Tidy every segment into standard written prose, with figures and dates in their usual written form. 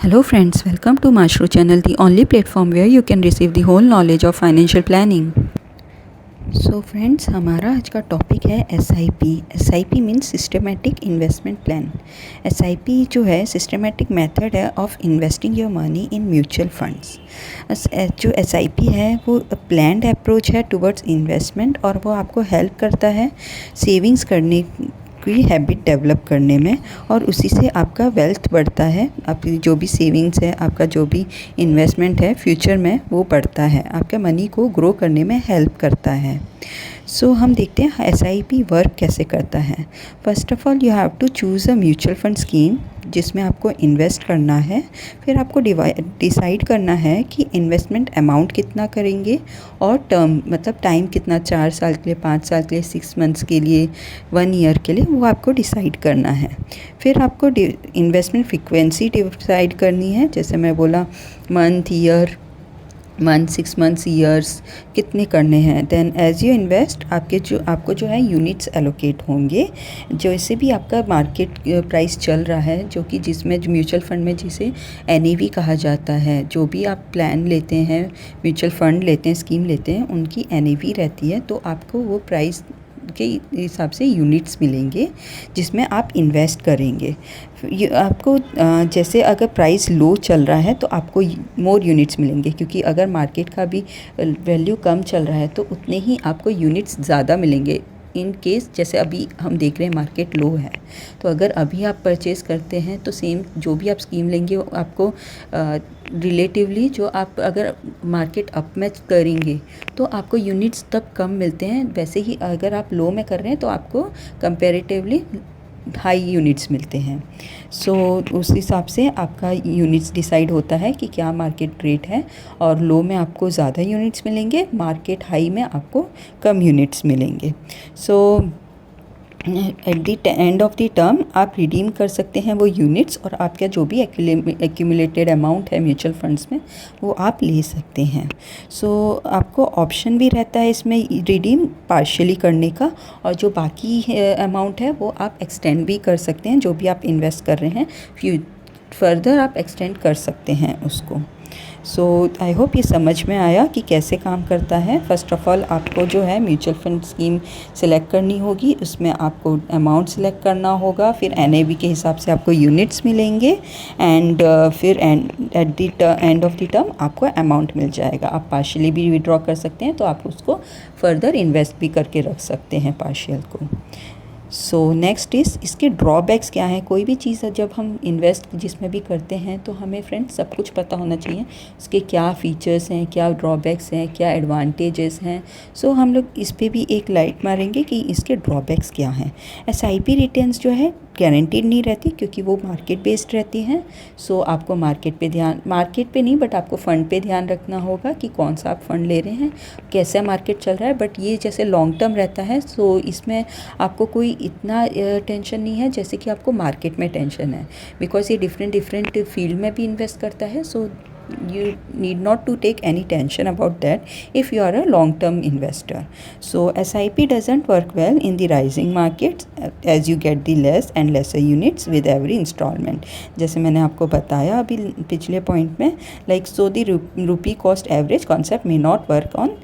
Hello friends, welcome to Mashru channel, the only platform where you can receive the whole knowledge of financial planning. So friends, हमारा आज का topic है SIP. SIP means systematic investment plan. SIP जो है systematic method है of investing your money in mutual funds. जो SIP है वो प्लान्ड अप्रोच है टुवर्ड्स इन्वेस्टमेंट और वो आपको हेल्प करता है सेविंग्स करने की हैबिट डेवलप करने में और उसी से आपका वेल्थ बढ़ता है. आपकी जो भी सेविंग्स है, आपका जो भी इन्वेस्टमेंट है फ्यूचर में वो बढ़ता है, आपके मनी को ग्रो करने में हेल्प करता है. सो हम देखते हैं SIP वर्क कैसे करता है. First of all you have to choose a mutual fund scheme जिसमें आपको इन्वेस्ट करना है. फिर आपको डिसाइड करना है कि इन्वेस्टमेंट अमाउंट कितना करेंगे और टर्म मतलब टाइम कितना, 4 साल के लिए, 5 साल के लिए, 6 मंथ्स के लिए, 1 ईयर के लिए, वो आपको डिसाइड करना है. फिर आपको इन्वेस्टमेंट फ्रीक्वेंसी डिसाइड करनी है. जैसे मैं बोला मंथ, ईयर, 6 मंथ्स, ईयर्स कितने करने हैं. देन एज यू इन्वेस्ट आपको जो है यूनिट्स एलोकेट होंगे. जैसे भी आपका मार्केट प्राइस चल रहा है, जो कि जिसमें म्यूचुअल फंड में जिसे NAV कहा जाता है, जो भी आप प्लान लेते हैं, म्यूचुअल फंड लेते हैं, स्कीम लेते हैं, उनकी NAV रहती है. तो आपको वो प्राइस के हिसाब से यूनिट्स मिलेंगे जिसमें आप इन्वेस्ट करेंगे. आपको जैसे अगर प्राइस लो चल रहा है तो आपको मोर यूनिट्स मिलेंगे, क्योंकि अगर मार्केट का भी वैल्यू कम चल रहा है तो उतने ही आपको यूनिट्स ज़्यादा मिलेंगे. इन केस जैसे अभी हम देख रहे हैं मार्केट लो है, तो अगर अभी आप परचेज़ करते हैं तो सेम जो भी आप स्कीम लेंगे वो आपको रिलेटिवली जो आप अगर मार्केट अप में करेंगे तो आपको यूनिट्स तब कम मिलते हैं. वैसे ही अगर आप लो में कर रहे हैं तो आपको कंपैरेटिवली हाई यूनिट्स मिलते हैं. सो उस हिसाब से आपका यूनिट्स डिसाइड होता है कि क्या मार्केट रेट है, और लो में आपको ज़्यादा यूनिट्स मिलेंगे, मार्केट हाई में आपको कम यूनिट्स मिलेंगे. So at the end of the term आप रिडीम कर सकते हैं वो यूनिट्स, और आपका जो भी एक्यूमुलेटेड अमाउंट है म्यूचुअल फंड्स में वो आप ले सकते हैं. सो आपको ऑप्शन भी रहता है इसमें रिडीम पार्शियली करने का, और जो बाकी अमाउंट है वो आप एक्सटेंड भी कर सकते हैं. जो भी आप इन्वेस्ट कर रहे हैं फर्दर आप एक्सटेंड कर सकते हैं उसको. सो आई होप ये समझ में आया कि कैसे काम करता है. फ़र्स्ट ऑफ़ ऑल आपको जो है म्यूचुअल फंड स्कीम सिलेक्ट करनी होगी, उसमें आपको अमाउंट सिलेक्ट करना होगा, फिर NAV के हिसाब से आपको यूनिट्स मिलेंगे, एंड फिर eight the end of the term आपको अमाउंट मिल जाएगा. आप पार्शियली भी विड्रॉ कर सकते हैं, तो आप उसको फर्दर इन्वेस्ट भी करके रख सकते हैं पार्शियल को. सो नेक्स्ट इज़ इसके ड्रॉबैक्स क्या हैं. कोई भी चीज़ जब हम इन्वेस्ट जिसमें भी करते हैं तो हमें फ्रेंड्स सब कुछ पता होना चाहिए, इसके क्या फ़ीचर्स हैं, क्या ड्रॉबैक्स हैं, क्या एडवांटेजेस हैं. सो हम लोग इस पे भी एक लाइट मारेंगे कि इसके ड्रॉबैक्स क्या हैं. SIP रिटर्न्स जो है गारंटीड नहीं रहती, क्योंकि वो मार्केट बेस्ड रहती हैं. सो आपको मार्केट पे नहीं बट आपको फ़ंड पे ध्यान रखना होगा कि कौन सा आप फ़ंड ले रहे हैं, कैसा मार्केट चल रहा है. बट ये जैसे लॉन्ग टर्म रहता है, सो इसमें आपको कोई इतना टेंशन नहीं है जैसे कि आपको मार्केट में टेंशन है, बिकॉज ये डिफरेंट फील्ड में भी इन्वेस्ट करता है. सो you need not to take any tension about that if you are a long term investor. So SIP doesn't work well in the rising markets as you get the less and lesser units with every installment. जैसे मैंने आपको बताया अभी पिछले point में, like so the rupee cost average concept may not work on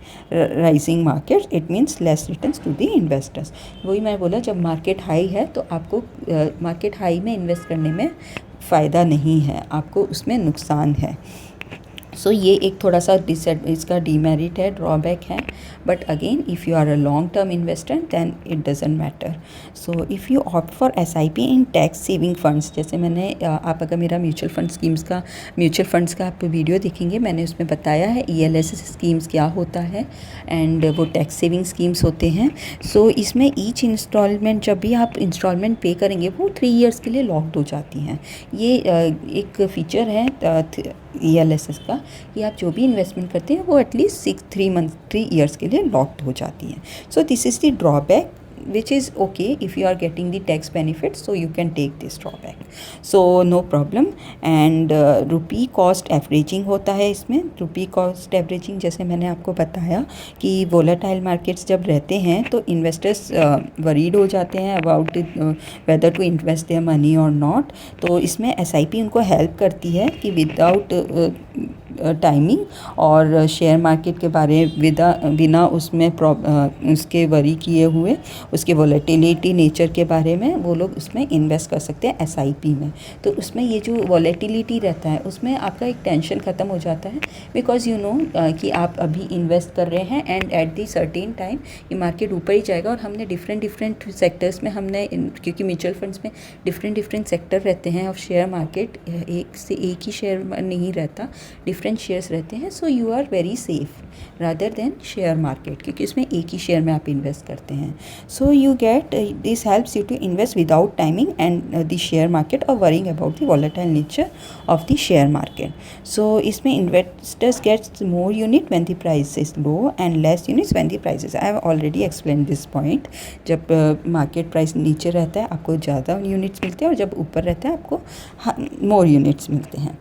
rising markets. It means less returns to the investors. वही मैं बोला, जब मार्केट हाई है तो आपको मार्केट हाई में इन्वेस्ट करने में फ़ायदा नहीं है, आपको उसमें नुकसान है. सो ये एक थोड़ा सा इसका डीमेरिट है, ड्रॉबैक है. But again if you are a long term investor then it doesn't matter. So if you opt for SIP in tax saving funds, जैसे मैंने आप अगर मेरा म्यूचुअल फंड्स का आप वीडियो देखेंगे, मैंने उसमें बताया है ELS स्कीम्स क्या होता है, एंड वो टैक्स सेविंग स्कीम्स होते हैं. सो इसमें ईच इंस्टॉलमेंट जब भी आप इंस्टॉलमेंट पे करेंगे वो 3 ईयर्स के लिए लॉक्ड हो जाती हैं. ये एक फ़ीचर है ELS का कि आप जो भी इन्वेस्टमेंट करते हैं वो एटलीस्ट 3 ईयर्स के लिए लॉक्ड हो जाती हैं. So this is the drawback which is okay if you are getting the tax benefits, so you can take this drawback, so no problem. And rupee cost averaging होता है इसमें। रुपी cost averaging जैसे मैंने आपको बताया कि वोलेटाइल मार्केट्स जब रहते हैं तो इन्वेस्टर्स वरीड हो जाते हैं about whether to invest their money और नॉट। तो इसमें एसआईपी उनको हेल्प करती है कि विदाउट टाइमिंग और शेयर मार्केट के बारे बिना उसमें उसके वरी किए हुए उसके वॉलेटिलिटी नेचर के बारे में वो लोग उसमें इन्वेस्ट कर सकते हैं एसआईपी में। तो उसमें ये जो वॉलेटिलिटी रहता है उसमें आपका एक टेंशन ख़त्म हो जाता है, बिकॉज यू नो कि आप अभी इन्वेस्ट कर रहे हैं and at the certain time ये मार्केट ऊपर ही जाएगा। और हमने डिफरेंट सेक्टर्स में हमने क्योंकि म्यूचुअल फंड्स में डिफरेंट सेक्टर रहते हैं ऑफ शेयर मार्केट, एक से एक ही शेयर नहीं रहता, डिफरेंट शेयर्स रहते हैं। So you are very safe rather than share market, क्योंकि उसमें एक ही शेयर में आप इन्वेस्ट करते हैं। So you get this helps you to invest without timing and the share market और worrying about the volatile nature of the share market. So इसमें investors gets more unit when the price is low and less units when the price. I have already explain this point. जब market price नीचे रहता है आपको ज़्यादा units मिलते हैं और जब ऊपर रहता है आपको मोर यूनिट्स मिलते हैं।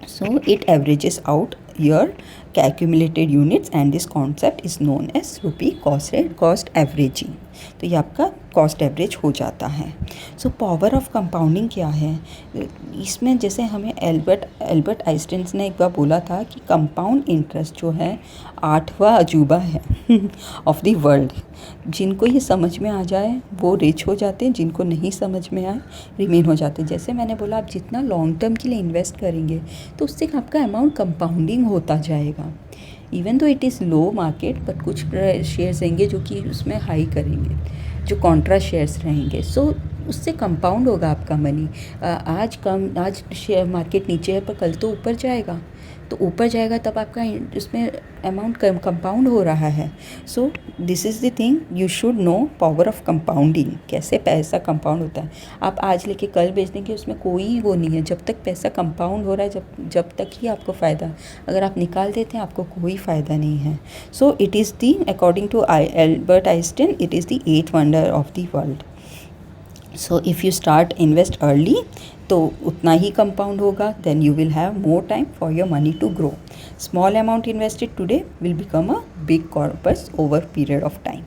So it averages out your accumulated units and this concept is known as rupee cost averaging। तो ये आपका कॉस्ट एवरेज हो जाता है। सो पावर ऑफ कंपाउंडिंग क्या है इसमें, जैसे हमें एल्बर्ट आइंस्टाइन ने एक बार बोला था कि कंपाउंड इंटरेस्ट जो है 8वां अजूबा है ऑफ द वर्ल्ड। जिनको ये समझ में आ जाए वो रिच हो जाते हैं, जिनको नहीं समझ में आए रिमेन हो जाते हैं। जैसे मैंने बोला आप जितना लॉन्ग टर्म के लिए इन्वेस्ट करेंगे तो उससे आपका अमाउंट कंपाउंडिंग होता जाएगा। Even though it is low market but कुछ शेयर्स रहेंगे जो कि उसमें हाई करेंगे, जो कॉन्ट्रा शेयर्स रहेंगे। सो उससे कंपाउंड होगा आपका मनी। आज शेयर मार्केट नीचे है पर कल तो ऊपर जाएगा, तो ऊपर जाएगा तब आपका उसमें अमाउंट कंपाउंड हो रहा है। सो this is the thing you should know, power of compounding, कैसे पैसा कंपाउंड होता है। आप आज लेके कल बेच देंगे उसमें कोई वो नहीं है, जब तक पैसा कंपाउंड हो रहा है जब तक ही आपको फ़ायदा। अगर आप निकाल देते हैं आपको कोई फ़ायदा नहीं है। So it is the according to Albert Einstein it is the 8th wonder of the world. So if you start invest early तो उतना ही कंपाउंड होगा, then you will have more time for your money to grow. Small amount invested today will become a big corpus over period of time.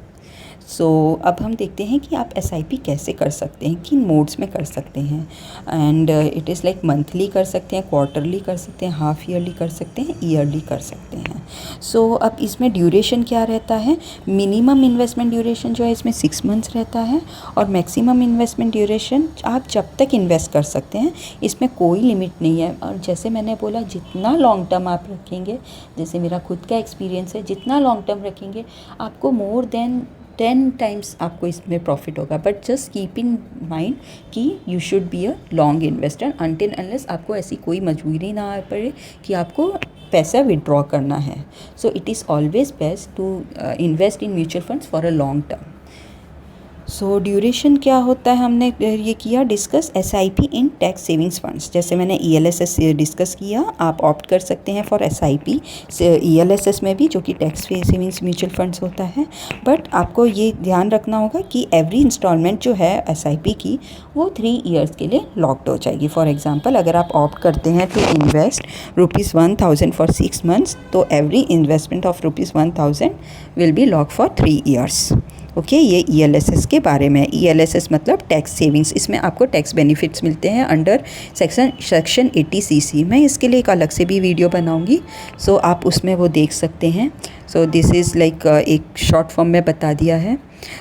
So अब हम देखते हैं कि आप एसआईपी कैसे कर सकते हैं, किन मोड्स में कर सकते हैं। And it is like monthly कर सकते हैं, क्वार्टरली कर सकते हैं, हाफ ईयरली कर सकते हैं, ईयरली कर सकते हैं। सो अब इसमें ड्यूरेशन क्या रहता है, मिनिमम इन्वेस्टमेंट ड्यूरेशन जो है इसमें 6 मंथ्स रहता है और मैक्सिमम इन्वेस्टमेंट ड्यूरेशन आप जब तक इन्वेस्ट कर सकते हैं, इसमें कोई लिमिट नहीं है। और जैसे मैंने बोला जितना लॉन्ग टर्म आप रखेंगे, जैसे मेरा खुद का एक्सपीरियंस है, जितना लॉन्ग टर्म रखेंगे आपको मोर देन 10 टाइम्स आपको इसमें प्रॉफिट होगा। But just keep in mind कि you should be a long investor until unless आपको ऐसी कोई मजबूरी ना आ पड़े कि आपको पैसा विड्रॉ करना है। So it is always best to invest in mutual funds for a long term. So duration क्या होता है हमने ये किया discuss. SIP in tax savings funds, जैसे मैंने ईएलएसएस डिस्कस किया, आप ऑप्ट कर सकते हैं फॉर एसआईपी ईएलएसएस में भी, जो कि टैक्स सेविंग्स म्यूचुअल फंड्स होता है। बट आपको ये ध्यान रखना होगा कि एवरी इंस्टॉलमेंट जो है एसआईपी की वो 3 ईयर्स के लिए लॉक्ड हो जाएगी। फॉर एग्जाम्पल अगर आप ऑप्ट करते हैं टू इन्वेस्ट ₹1000 फॉर 6 मंथ्स, तो every investment of ₹1000 will be lock for 3 years. Okay, ये ईएलएसएस के बारे में। ईएलएसएस मतलब टैक्स सेविंग्स, इसमें आपको टैक्स बेनिफिट्स मिलते हैं अंडर सेक्शन 80CC। मैं इसके लिए एक अलग से भी वीडियो बनाऊंगी, सो आप उसमें वो देख सकते हैं। सो दिस इज़ लाइक एक शॉर्ट फॉर्म में बता दिया है।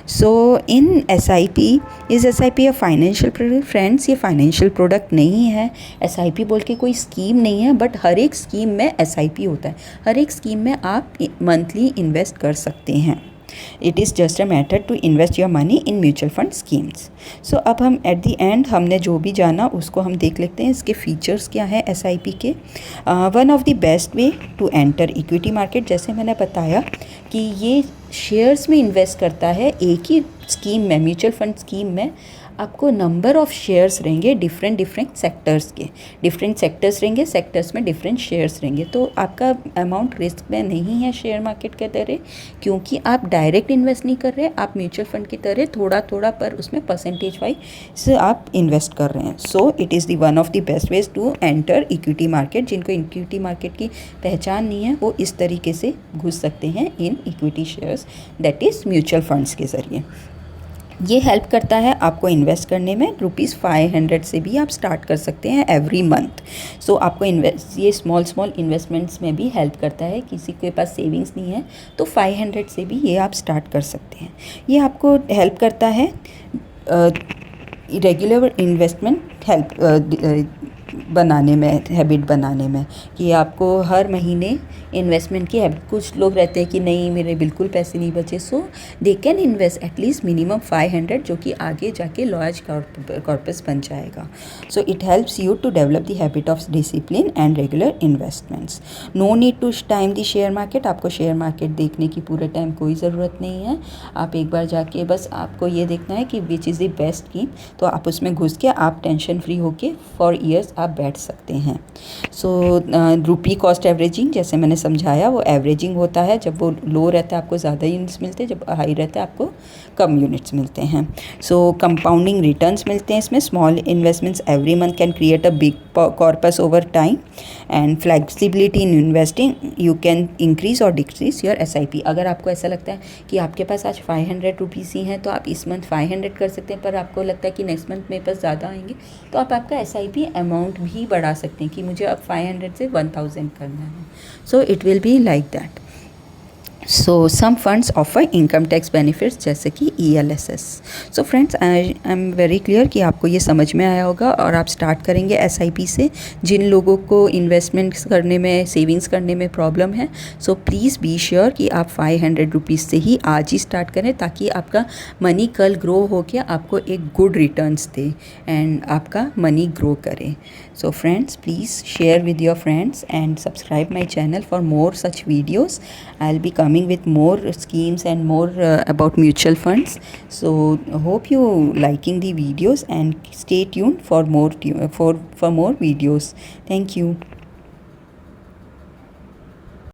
So in SIP, is SIP a financial product? Friends, ये फाइनेंशियल प्रोडक्ट नहीं है। एसआईपी बोल के कोई स्कीम नहीं है, बट हर एक स्कीम में एसआईपी होता है। हर एक स्कीम में आप मंथली इन्वेस्ट कर सकते हैं। It is just a matter to invest your money in mutual fund schemes. So अब हम एट द एंड हमने जो भी जाना उसको हम देख लेते हैं, इसके फीचर्स क्या है एसआईपी के। One of the best way to enter equity market, जैसे मैंने बताया कि ये शेयर्स में इन्वेस्ट करता है एक ही स्कीम में, म्यूचुअल फंड स्कीम में। आपको नंबर ऑफ़ शेयर्स रहेंगे डिफरेंट डिफरेंट सेक्टर्स के, डिफरेंट सेक्टर्स रहेंगे, सेक्टर्स में डिफरेंट शेयर्स रहेंगे। तो आपका अमाउंट रिस्क में नहीं है शेयर मार्केट के तरह, क्योंकि आप डायरेक्ट इन्वेस्ट नहीं कर रहे, आप म्यूचुअल फंड की तरह थोड़ा थोड़ा पर उसमें परसेंटेज वाइज आप इन्वेस्ट कर रहे हैं। So it is the one of the best ways to enter equity market. जिनको इक्विटी मार्केट की पहचान नहीं है वो इस तरीके से घुस सकते हैं in equity shares, that is mutual funds के ज़रिए। ये हेल्प करता है आपको इन्वेस्ट करने में। ₹500 से भी आप स्टार्ट कर सकते हैं एवरी मंथ। सो आपको ये स्मॉल इन्वेस्टमेंट्स में भी हेल्प करता है। किसी के पास सेविंग्स नहीं है तो 500 से भी ये आप स्टार्ट कर सकते हैं। ये आपको हेल्प करता है रेगुलर इन्वेस्टमेंट बनाने में, हैबिट बनाने में, कि आपको हर महीने इन्वेस्टमेंट की हैबिट। कुछ लोग रहते हैं कि नहीं मेरे बिल्कुल पैसे नहीं बचे, so they can invest at least minimum 500, जो कि आगे जाके लार्ज कॉर्पस बन जाएगा। So it helps you to develop the habit of discipline and regular investments. No need to time the share market. आपको शेयर मार्केट देखने की पूरे टाइम कोई ज़रूरत नहीं है। आप एक बार जाके बस आपको ये देखना है कि which is the best scheme, तो आप उसमें घुस के आप टेंशन फ्री होके फॉर ईयर्स आप बैठ सकते हैं। सो रुपी कॉस्ट एवरेजिंग, जैसे मैंने समझाया, वो एवरेजिंग होता है। जब वो लो रहता है आपको ज़्यादा यूनिट्स मिलते हैं, जब हाई रहता है आपको कम यूनिट्स मिलते हैं। सो कंपाउंडिंग रिटर्न्स मिलते हैं इसमें। Small investments every month can create a big corpus over time and flexibility in investing. You can increase और डिक्रीज योर SIP। अगर आपको ऐसा लगता है कि आपके पास आज 500 रुपीज़ ही हैं तो आप इस मंथ 500 कर सकते हैं, पर आपको लगता है कि नेक्स्ट मंथ मेरे पास ज़्यादा आएंगे, तो आप आपका SIP अमाउंट भी बढ़ा सकते हैं कि मुझे अब 500 से 1000 करना है। So it will be like that. So some funds offer income tax benefits, जैसे कि ELSS। So friends, I am very clear कि आपको ये समझ में आया होगा और आप स्टार्ट करेंगे SIP से। जिन लोगों को इन्वेस्टमेंट्स करने में, सेविंग्स करने में प्रॉब्लम है, सो प्लीज़ बी श्योर कि आप 500 रुपीज़ से ही आज ही स्टार्ट करें, ताकि आपका मनी कल ग्रो होकर आपको एक गुड रिटर्न्स दे एंड आपका मनी ग्रो करे। So friends, please share with your friends and subscribe my channel for more such videos. I'll be coming with more schemes and more about mutual funds. So hope you liking the videos and stay tuned for more videos. Thank you.